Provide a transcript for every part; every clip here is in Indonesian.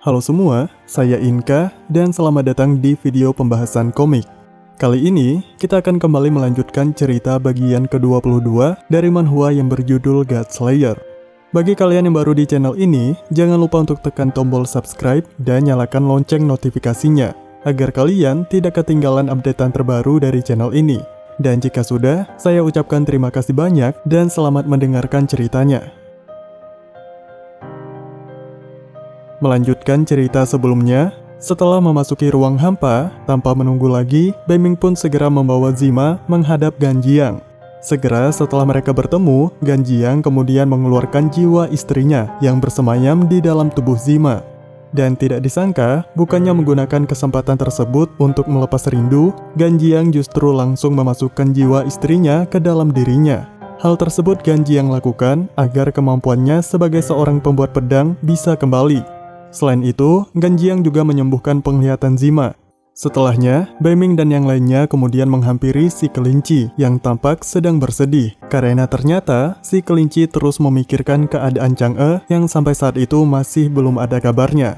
Halo semua, saya Inka dan selamat datang di video pembahasan komik. Kali ini, kita akan kembali melanjutkan cerita bagian ke-22 dari manhwa yang berjudul God Slayer. Bagi kalian yang baru di channel ini, jangan lupa untuk tekan tombol subscribe dan nyalakan lonceng notifikasinya, agar kalian tidak ketinggalan updatean terbaru dari channel ini. Dan jika sudah, saya ucapkan terima kasih banyak dan selamat mendengarkan ceritanya. Melanjutkan cerita sebelumnya, setelah memasuki ruang hampa, tanpa menunggu lagi, Beiming pun segera membawa Zima menghadap Ganjiang. Segera setelah mereka bertemu, Ganjiang kemudian mengeluarkan jiwa istrinya yang bersemayam di dalam tubuh Zima. Dan tidak disangka, bukannya menggunakan kesempatan tersebut untuk melepas rindu, Ganjiang justru langsung memasukkan jiwa istrinya ke dalam dirinya. Hal tersebut Ganjiang lakukan agar kemampuannya sebagai seorang pembuat pedang bisa kembali. Selain itu, Ganjiang juga menyembuhkan penglihatan Zima. Setelahnya, Beiming dan yang lainnya kemudian menghampiri si kelinci yang tampak sedang bersedih, karena ternyata si kelinci terus memikirkan keadaan Chang'e yang sampai saat itu masih belum ada kabarnya.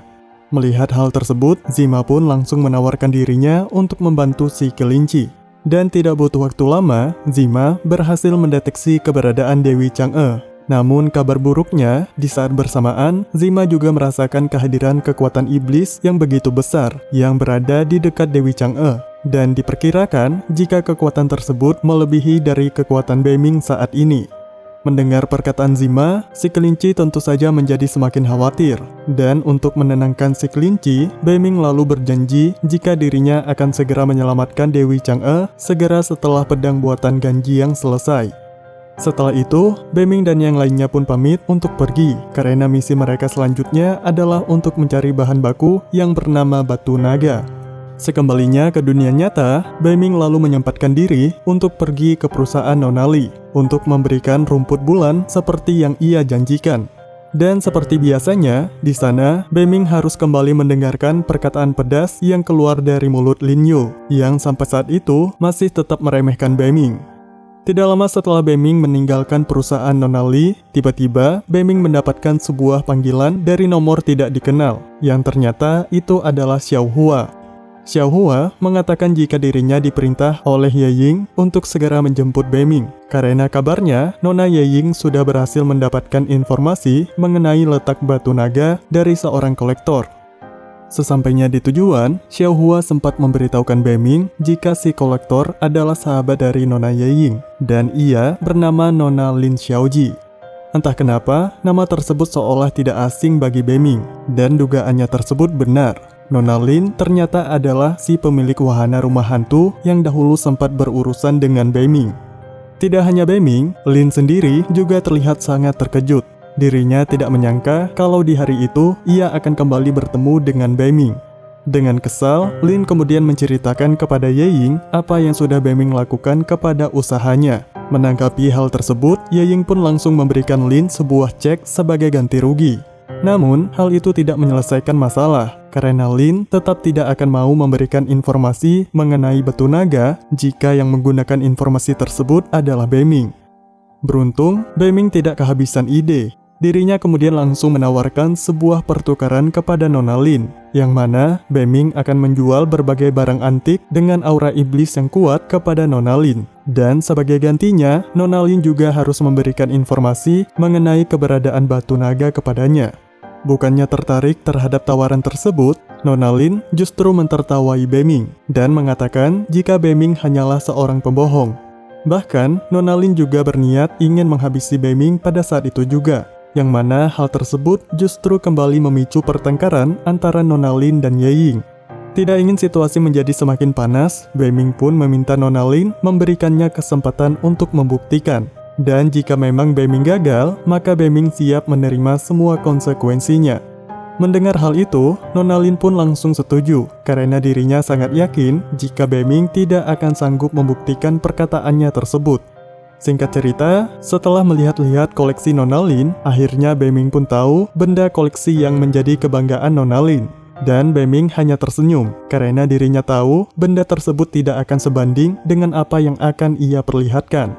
Melihat hal tersebut, Zima pun langsung menawarkan dirinya untuk membantu si kelinci. Dan tidak butuh waktu lama, Zima berhasil mendeteksi keberadaan Dewi Chang'e. Namun kabar buruknya, di saat bersamaan, Zima juga merasakan kehadiran kekuatan iblis yang begitu besar yang berada di dekat Dewi Chang'e. Dan diperkirakan jika kekuatan tersebut melebihi dari kekuatan Beiming saat ini. Mendengar perkataan Zima, si kelinci tentu saja menjadi semakin khawatir. Dan untuk menenangkan si kelinci, Beiming lalu berjanji jika dirinya akan segera menyelamatkan Dewi Chang'e segera setelah pedang buatan Ganjiang selesai. Setelah itu, Beiming dan yang lainnya pun pamit untuk pergi, karena misi mereka selanjutnya adalah untuk mencari bahan baku yang bernama batu naga. Sekembalinya ke dunia nyata, Beiming lalu menyempatkan diri untuk pergi ke perusahaan Nona Lee untuk memberikan rumput bulan seperti yang ia janjikan. Dan seperti biasanya, di sana, Beiming harus kembali mendengarkan perkataan pedas yang keluar dari mulut Lin Yu, yang sampai saat itu masih tetap meremehkan Beiming. Tidak lama setelah Beiming meninggalkan perusahaan Nona Lee, tiba-tiba Beiming mendapatkan sebuah panggilan dari nomor tidak dikenal, yang ternyata itu adalah Xiao Hua. Xiao Hua mengatakan jika dirinya diperintah oleh Ye Ying untuk segera menjemput Beiming, karena kabarnya Nona Ye Ying sudah berhasil mendapatkan informasi mengenai letak batu naga dari seorang kolektor. Sesampainya di tujuan, Xiao Hua sempat memberitahukan Beiming jika si kolektor adalah sahabat dari Nona Ye Ying, dan ia bernama Nona Lin Xiaoji. Entah kenapa, nama tersebut seolah tidak asing bagi Beiming, dan dugaannya tersebut benar. Nona Lin ternyata adalah si pemilik wahana rumah hantu yang dahulu sempat berurusan dengan Beiming. Tidak hanya Beiming, Lin sendiri juga terlihat sangat terkejut. Dirinya tidak menyangka kalau di hari itu ia akan kembali bertemu dengan Beiming. Dengan kesal, Lin kemudian menceritakan kepada Ye Ying apa yang sudah Beiming lakukan kepada usahanya. Menanggapi hal tersebut, Ye Ying pun langsung memberikan Lin sebuah cek sebagai ganti rugi. Namun, hal itu tidak menyelesaikan masalah, karena Lin tetap tidak akan mau memberikan informasi mengenai batu naga jika yang menggunakan informasi tersebut adalah Beiming. Beruntung, Beiming tidak kehabisan ide. Dirinya kemudian langsung menawarkan sebuah pertukaran kepada Nona Lin, yang mana Beiming akan menjual berbagai barang antik dengan aura iblis yang kuat kepada Nona Lin. Dan sebagai gantinya, Nona Lin juga harus memberikan informasi mengenai keberadaan batu naga kepadanya. Bukannya tertarik terhadap tawaran tersebut, Nona Lin justru mentertawai Beiming dan mengatakan jika Beiming hanyalah seorang pembohong. Bahkan, Nona Lin juga berniat ingin menghabisi Beiming pada saat itu juga, yang mana hal tersebut justru kembali memicu pertengkaran antara Nona Lin dan Ye Ying. Tidak ingin situasi menjadi semakin panas, Beiming pun meminta Nona Lin memberikannya kesempatan untuk membuktikan. Dan jika memang Beiming gagal, maka Beiming siap menerima semua konsekuensinya. Mendengar hal itu, Nona Lin pun langsung setuju, karena dirinya sangat yakin jika Beiming tidak akan sanggup membuktikan perkataannya tersebut. Singkat cerita, setelah melihat-lihat koleksi Nona Lin, akhirnya Beiming pun tahu benda koleksi yang menjadi kebanggaan Nona Lin. Dan Beiming hanya tersenyum, karena dirinya tahu benda tersebut tidak akan sebanding dengan apa yang akan ia perlihatkan.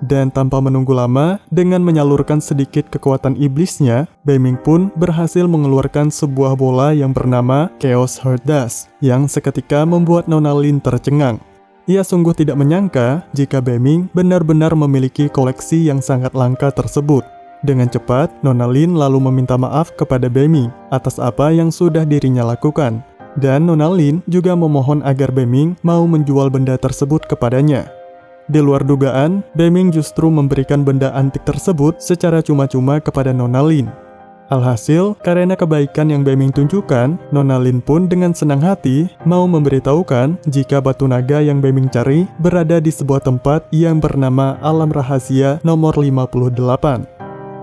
Dan tanpa menunggu lama, dengan menyalurkan sedikit kekuatan iblisnya, Beiming pun berhasil mengeluarkan sebuah bola yang bernama Chaos Heart Dust, yang seketika membuat Nona Lin tercengang. Ia sungguh tidak menyangka jika Beiming benar-benar memiliki koleksi yang sangat langka tersebut. Dengan cepat, Nona Lin lalu meminta maaf kepada Beiming atas apa yang sudah dirinya lakukan. Dan Nona Lin juga memohon agar Beiming mau menjual benda tersebut kepadanya. Di luar dugaan, Beiming justru memberikan benda antik tersebut secara cuma-cuma kepada Nona Lin. Alhasil, karena kebaikan yang Beiming tunjukkan, Nona Lin pun dengan senang hati mau memberitahukan jika batu naga yang Beiming cari berada di sebuah tempat yang bernama Alam Rahasia nomor 58.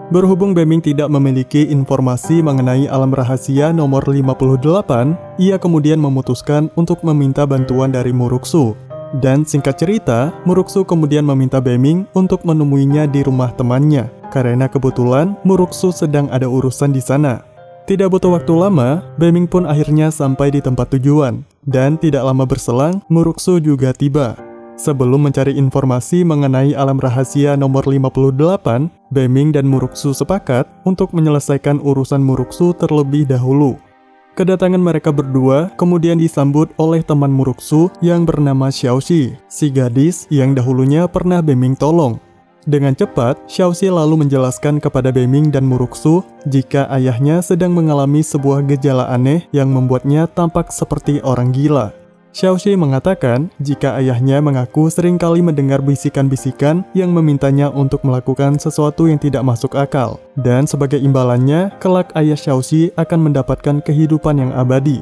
Berhubung Beiming tidak memiliki informasi mengenai alam rahasia nomor 58, ia kemudian memutuskan untuk meminta bantuan dari Muruksu. Dan singkat cerita, Muruksu kemudian meminta Beiming untuk menemuinya di rumah temannya, karena kebetulan Muruksu sedang ada urusan di sana. Tidak butuh waktu lama, Beiming pun akhirnya sampai di tempat tujuan, dan tidak lama berselang, Muruksu juga tiba. Sebelum mencari informasi mengenai alam rahasia nomor 58, Beiming dan Muruksu sepakat untuk menyelesaikan urusan Muruksu terlebih dahulu. Kedatangan mereka berdua kemudian disambut oleh teman Muruksu yang bernama Xiaoxi, si gadis yang dahulunya pernah Beiming tolong. Dengan cepat, Xiaoxi lalu menjelaskan kepada Beiming dan Muruksu jika ayahnya sedang mengalami sebuah gejala aneh yang membuatnya tampak seperti orang gila. Xiaoxi mengatakan jika ayahnya mengaku seringkali mendengar bisikan-bisikan yang memintanya untuk melakukan sesuatu yang tidak masuk akal. Dan sebagai imbalannya, kelak ayah Xiaoxi akan mendapatkan kehidupan yang abadi.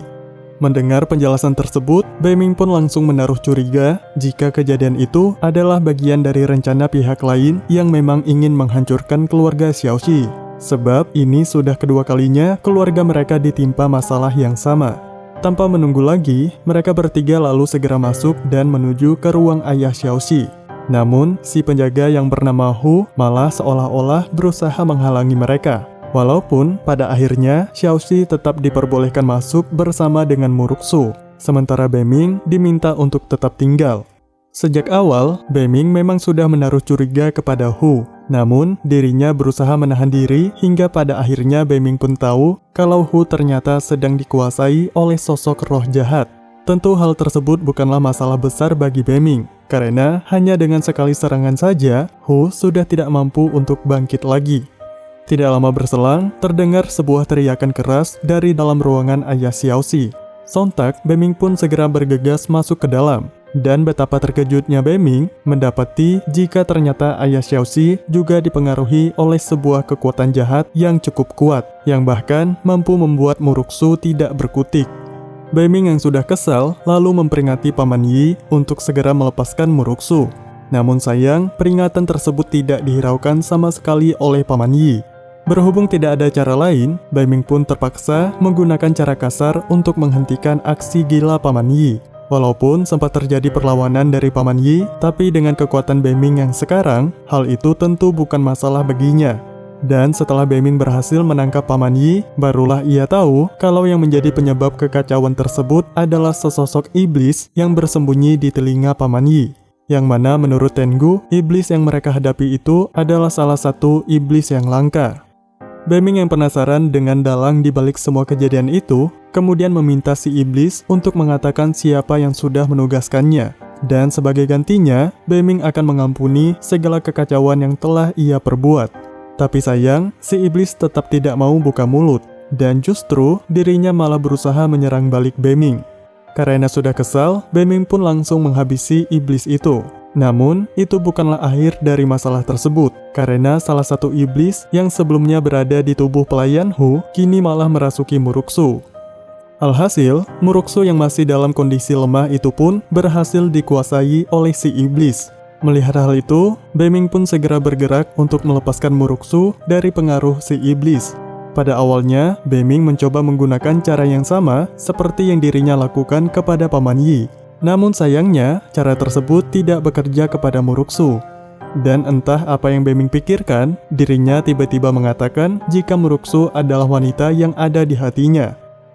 Mendengar penjelasan tersebut, Beiming pun langsung menaruh curiga jika kejadian itu adalah bagian dari rencana pihak lain yang memang ingin menghancurkan keluarga Xiaoxi. Sebab ini sudah kedua kalinya keluarga mereka ditimpa masalah yang sama. Tanpa menunggu lagi, mereka bertiga lalu segera masuk dan menuju ke ruang ayah Xiaoxi. Namun, si penjaga yang bernama Hu malah seolah-olah berusaha menghalangi mereka. Walaupun pada akhirnya Xiaoxi tetap diperbolehkan masuk bersama dengan Muruksu, sementara Beiming diminta untuk tetap tinggal. Sejak awal, Beiming memang sudah menaruh curiga kepada Hu. Namun, dirinya berusaha menahan diri hingga pada akhirnya Beiming pun tahu kalau Hu ternyata sedang dikuasai oleh sosok roh jahat. Tentu hal tersebut bukanlah masalah besar bagi Beiming, karena hanya dengan sekali serangan saja, Hu sudah tidak mampu untuk bangkit lagi. Tidak lama berselang, terdengar sebuah teriakan keras dari dalam ruangan ayah Xiaoxi. Sontak, Beiming pun segera bergegas masuk ke dalam. Dan betapa terkejutnya Beiming mendapati jika ternyata ayah Xiaoxi juga dipengaruhi oleh sebuah kekuatan jahat yang cukup kuat, yang bahkan mampu membuat Muruksu tidak berkutik. Beiming yang sudah kesal lalu memperingati Paman Yi untuk segera melepaskan Muruksu. Namun sayang, peringatan tersebut tidak dihiraukan sama sekali oleh Paman Yi. Berhubung tidak ada cara lain, Beiming pun terpaksa menggunakan cara kasar untuk menghentikan aksi gila Paman Yi. Walaupun sempat terjadi perlawanan dari Paman Yi, tapi dengan kekuatan Beiming yang sekarang, hal itu tentu bukan masalah baginya. Dan setelah Beiming berhasil menangkap Paman Yi, barulah ia tahu kalau yang menjadi penyebab kekacauan tersebut adalah sesosok iblis yang bersembunyi di telinga Paman Yi. Yang mana menurut Tengu, iblis yang mereka hadapi itu adalah salah satu iblis yang langka. Beiming yang penasaran dengan dalang di balik semua kejadian itu, kemudian meminta si iblis untuk mengatakan siapa yang sudah menugaskannya. Dan sebagai gantinya, Beiming akan mengampuni segala kekacauan yang telah ia perbuat. Tapi sayang, si iblis tetap tidak mau buka mulut. Dan justru, dirinya malah berusaha menyerang balik Beiming. Karena sudah kesal, Beiming pun langsung menghabisi iblis itu. Namun, itu bukanlah akhir dari masalah tersebut, karena salah satu iblis yang sebelumnya berada di tubuh pelayan Hu, kini malah merasuki Muruksu. Alhasil, Muruksu yang masih dalam kondisi lemah itu pun berhasil dikuasai oleh si iblis. Melihat hal itu, Beiming pun segera bergerak untuk melepaskan Muruksu dari pengaruh si iblis. Pada awalnya, Beiming mencoba menggunakan cara yang sama seperti yang dirinya lakukan kepada Paman Yi. Namun sayangnya, cara tersebut tidak bekerja kepada Muruksu. Dan entah apa yang Beiming pikirkan, dirinya tiba-tiba mengatakan jika Muruksu adalah wanita yang ada di hatinya.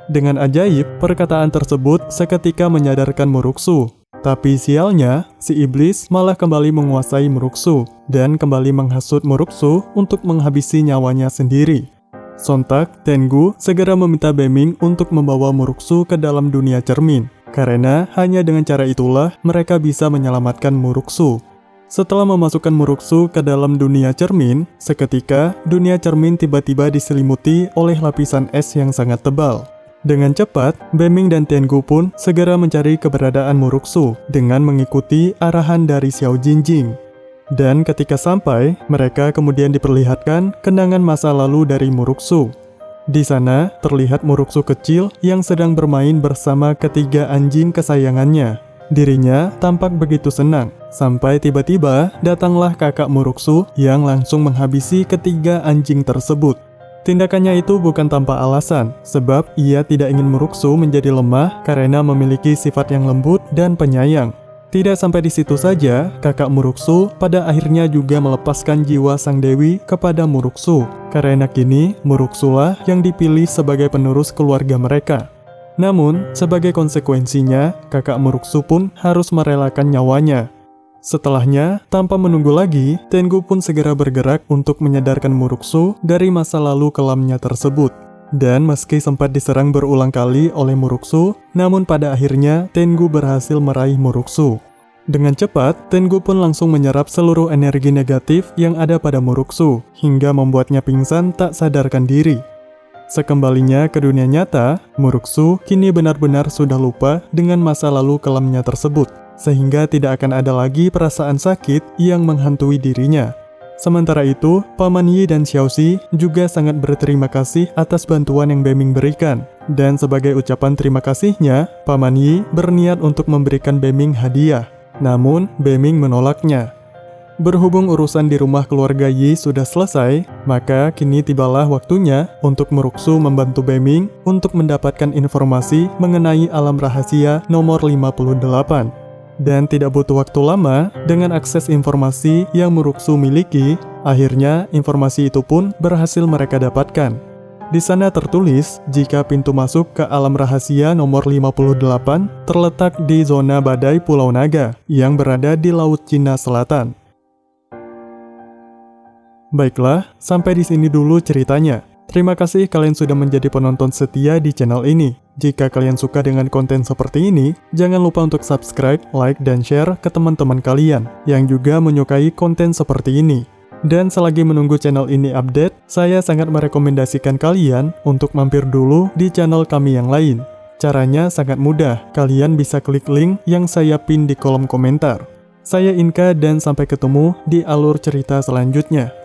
Dengan ajaib, perkataan tersebut seketika menyadarkan Muruksu. Tapi sialnya, si iblis malah kembali menguasai Muruksu dan kembali menghasut Muruksu untuk menghabisi nyawanya sendiri. Sontak, Tengu segera meminta Beming untuk membawa Muruksu ke dalam dunia cermin, karena hanya dengan cara itulah mereka bisa menyelamatkan Muruksu. Setelah memasukkan Muruksu ke dalam dunia cermin, seketika dunia cermin tiba-tiba diselimuti oleh lapisan es yang sangat tebal. Dengan cepat, Beming dan Tengu pun segera mencari keberadaan Muruksu dengan mengikuti arahan dari Xiao Jinjing. Dan ketika sampai, mereka kemudian diperlihatkan kenangan masa lalu dari Muruksu. Di sana, terlihat Muruksu kecil yang sedang bermain bersama ketiga anjing kesayangannya. Dirinya tampak begitu senang, sampai tiba-tiba datanglah kakak Muruksu yang langsung menghabisi ketiga anjing tersebut. Tindakannya itu bukan tanpa alasan, sebab ia tidak ingin Muruksu menjadi lemah karena memiliki sifat yang lembut dan penyayang. Tidak sampai di situ saja, kakak Muruksu pada akhirnya juga melepaskan jiwa sang dewi kepada Muruksu, karena kini Muruksulah yang dipilih sebagai penerus keluarga mereka. Namun, sebagai konsekuensinya, kakak Muruksu pun harus merelakan nyawanya. Setelahnya, tanpa menunggu lagi, Tengu pun segera bergerak untuk menyadarkan Muruksu dari masa lalu kelamnya tersebut. Dan meski sempat diserang berulang kali oleh Muruksu, namun pada akhirnya Tengu berhasil meraih Muruksu. Dengan cepat, Tengu pun langsung menyerap seluruh energi negatif yang ada pada Muruksu, hingga membuatnya pingsan tak sadarkan diri. Sekembalinya ke dunia nyata, Muruksu kini benar-benar sudah lupa dengan masa lalu kelamnya tersebut, sehingga tidak akan ada lagi perasaan sakit yang menghantui dirinya. Sementara itu, Paman Yi dan Xiaoxi juga sangat berterima kasih atas bantuan yang Beming berikan. Dan sebagai ucapan terima kasihnya, Paman Yi berniat untuk memberikan Beming hadiah. Namun, Beming menolaknya. Berhubung urusan di rumah keluarga Yi sudah selesai, maka kini tibalah waktunya untuk Muruksu membantu Beming untuk mendapatkan informasi mengenai alam rahasia nomor 58. Dan tidak butuh waktu lama, dengan akses informasi yang Muruksu miliki, akhirnya informasi itu pun berhasil mereka dapatkan. Di sana tertulis, jika pintu masuk ke alam rahasia nomor 58 terletak di zona badai Pulau Naga, yang berada di Laut Cina Selatan. Baiklah, sampai di sini dulu ceritanya. Terima kasih kalian sudah menjadi penonton setia di channel ini. Jika kalian suka dengan konten seperti ini, jangan lupa untuk subscribe, like, dan share ke teman-teman kalian yang juga menyukai konten seperti ini. Dan selagi menunggu channel ini update, saya sangat merekomendasikan kalian untuk mampir dulu di channel kami yang lain. Caranya sangat mudah, kalian bisa klik link yang saya pin di kolom komentar. Saya Inka dan sampai ketemu di alur cerita selanjutnya.